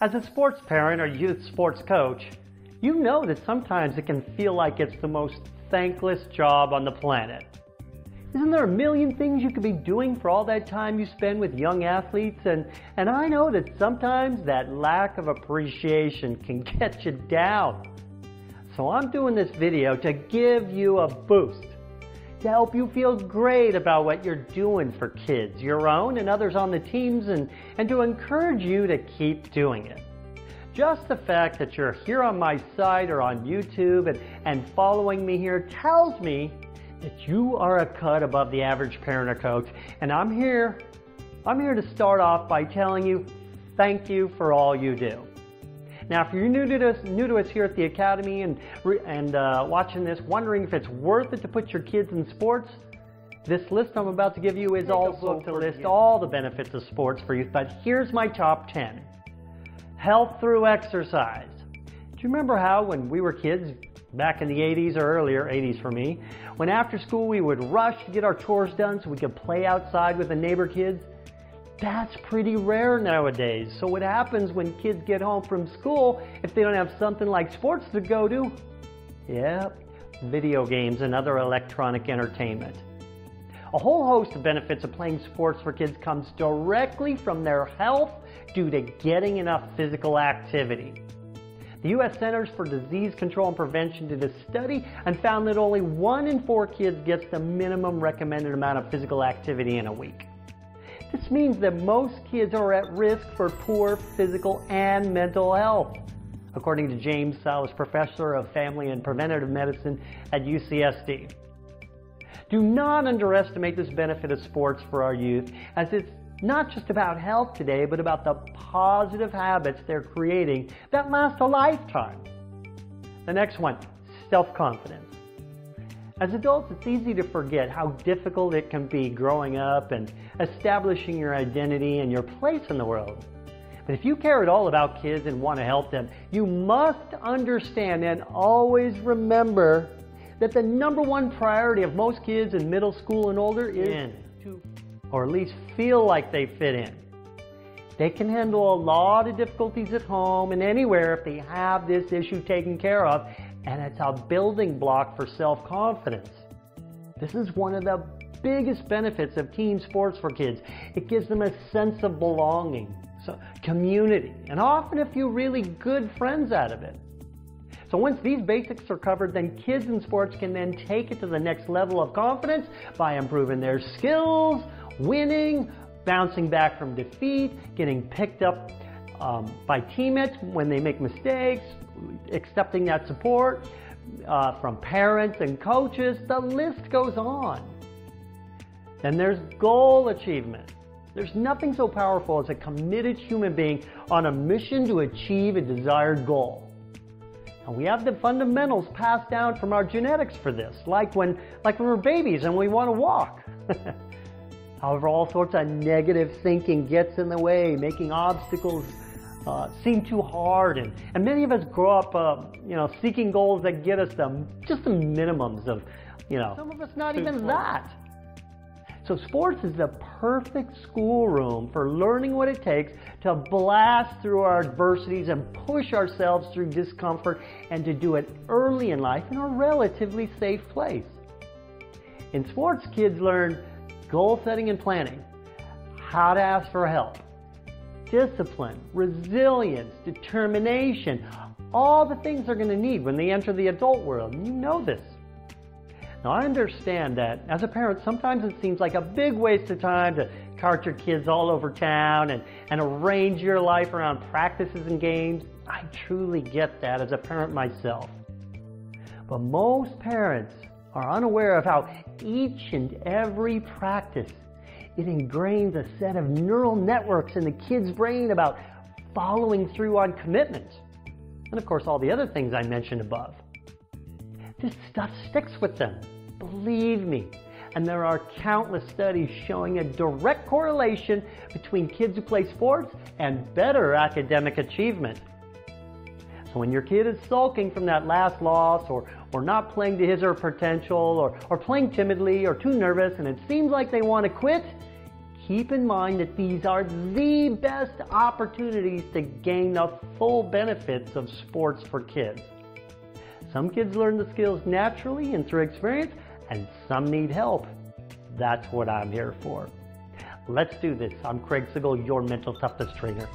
As a sports parent or youth sports coach, you know that sometimes it can feel like it's the most thankless job on the planet. Isn't there a million things you could be doing for all that time you spend with young athletes? And I know that sometimes that lack of appreciation can get you down. So I'm doing this video to give you a boost, to help you feel great about what you're doing for kids, your own and others on the teams, and to encourage you to keep doing it. Just the fact that you're here on my site or on YouTube and following me here tells me that you are a cut above the average parent or coach, and I'm here to start off by telling you thank you for all you do. Now, if you're new to us here at the Academy and watching this, wondering if it's worth it to put your kids in sports, this list I'm about to give you is also to list all the benefits of sports for youth, but here's my top 10. Health through exercise. Do you remember how when we were kids, back in the 80s or earlier, 80s for me, when after school we would rush to get our chores done so we could play outside with the neighbor kids? That's pretty rare nowadays. So what happens when kids get home from school if they don't have something like sports to go to? Yep, video games and other electronic entertainment. A whole host of benefits of playing sports for kids comes directly from their health due to getting enough physical activity. The U.S. Centers for Disease Control and Prevention did a study and found that only 1 in 4 kids gets the minimum recommended amount of physical activity in a week. This means that most kids are at risk for poor physical and mental health, according to James Salas, professor of family and preventative medicine at UCSD. Do not underestimate this benefit of sports for our youth, as it's not just about health today, but about the positive habits they're creating that last a lifetime. The next one, self-confidence. As adults, it's easy to forget how difficult it can be growing up and establishing your identity and your place in the world. But if you care at all about kids and want to help them, you must understand and always remember that the #1 priority of most kids in middle school and older is to, or at least feel like they fit in. They can handle a lot of difficulties at home and anywhere if they have this issue taken care of, and it's a building block for self-confidence. This is one of the biggest benefits of team sports for kids. It gives them a sense of belonging, community, and often a few really good friends out of it. So once these basics are covered, then kids in sports can then take it to the next level of confidence by improving their skills, winning, bouncing back from defeat, getting picked up by teammates when they make mistakes, accepting that support from parents and coaches. The list goes on. Then there's goal achievement. There's nothing so powerful as a committed human being on a mission to achieve a desired goal. And we have the fundamentals passed down from our genetics for this, like when we're babies and we want to walk. However, all sorts of negative thinking gets in the way, making obstacles seem too hard, and many of us grow up, seeking goals that get us just the minimums of, some of us not even that. So sports is the perfect schoolroom for learning what it takes to blast through our adversities and push ourselves through discomfort, and to do it early in life in a relatively safe place. In sports, kids learn goal setting and planning, how to ask for help, discipline, resilience, determination, all the things they're going to need when they enter the adult world. And you know this. Now, I understand that as a parent, sometimes it seems like a big waste of time to cart your kids all over town and arrange your life around practices and games. I truly get that as a parent myself. But most parents are unaware of how each and every practice, it ingrains a set of neural networks in the kid's brain about following through on commitments. And of course, all the other things I mentioned above. This stuff sticks with them, believe me. And there are countless studies showing a direct correlation between kids who play sports and better academic achievement. So when your kid is sulking from that last loss, or not playing to his or her potential, or playing timidly or too nervous and it seems like they want to quit, keep in mind that these are the best opportunities to gain the full benefits of sports for kids. Some kids learn the skills naturally and through experience, and some need help. That's what I'm here for. Let's do this. I'm Craig Sigl, your mental toughness trainer.